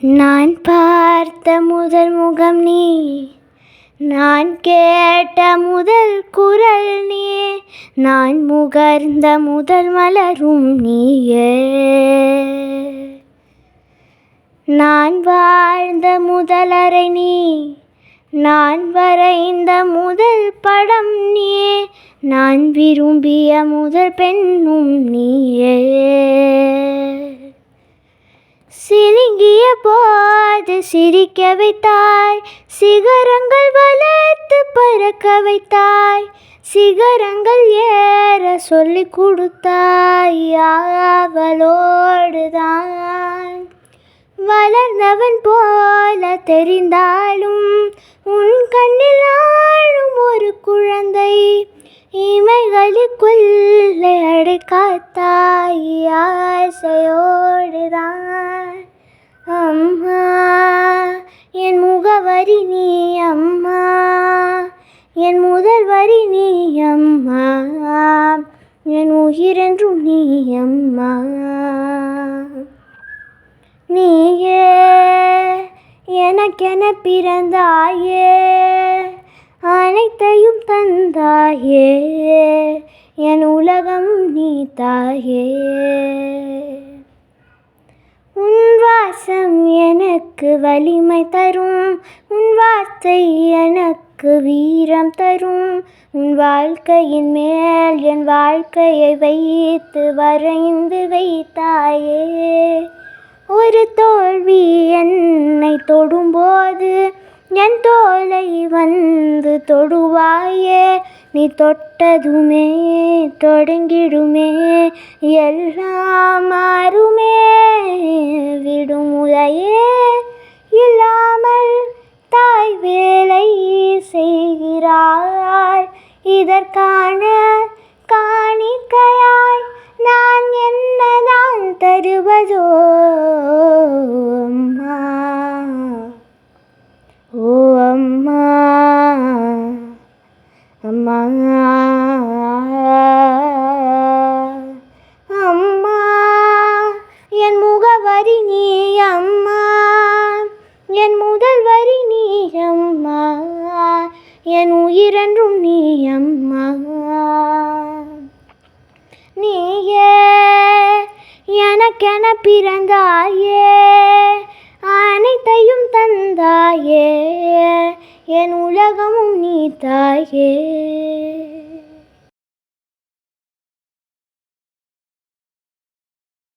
நான் பார்த்த முதல் முகம் நீ, நான் கேட்ட முதல் குரல் நீ, நான் முகர்ந்த முதல் மலரும் நீயே. நான் வாழ்ந்த முதலறை நீ, நான் வரைந்த முதல் படம் நீயே, நான் விரும்பிய முதல் பெண்ணும் நீயே. சினுங்கிய போது சிரிக்க வைத்தாய், சிகரங்கள் வளர்த்து பறக்க வைத்தாய், சிகரங்கள் ஏற சொல்லிக் கொடுத்தாய். அவளோடுதான் வளர்ந்தவன் போல தெரிந்தாலும் உன் கண்ணில் ஆழும் ஒரு குழந்தை, இமைகளுக்குள்ளே அடைக்காத்தாய் ஆசையோடுதான். அம்மா என் முகவரி நீ, அம்மா என் முதல் வரி நீ, அம்மா என் உயிரென்றும் நீ, அம்மா. நீயே எனக்கென பிறந்தாயே, அனைத்தையும் தந்தாயே, என் உலகம் நீ தாயே. உன் வாசம் எனக்கு வலிமை தரும், உன் வார்த்தை எனக்கு வீரம் தரும், உன் வாழ்க்கையின் மேல் என் வாழ்க்கையை வைத்து வரைந்து வைத்தாயே. ஒரு தோல்வி என்னை தொடும்போது என் தோளை வந்து தொடுவாயே, நீ தொட்டதுமே தொடங்கிடுமே எல்லாம் மாறுமே. விடுமுறையே இல்லாமல் தாய் வேலை செய்கிறாள், இதற்கான காணிக்கையாய் நான் என்னதான் தருவதோ. அம்மா ஓ அம்மா, அம்மா அம்மா என் முகவரி நீ, அம்மா என் முதல் வரி நீ, அம்மா என் உயிரென்றும் நீ, அம்மா. நீயே எனக்கென பிறந்தாயே, அனைத்தையும் தந்தாயே, என் உலகமும் நீ தாயே.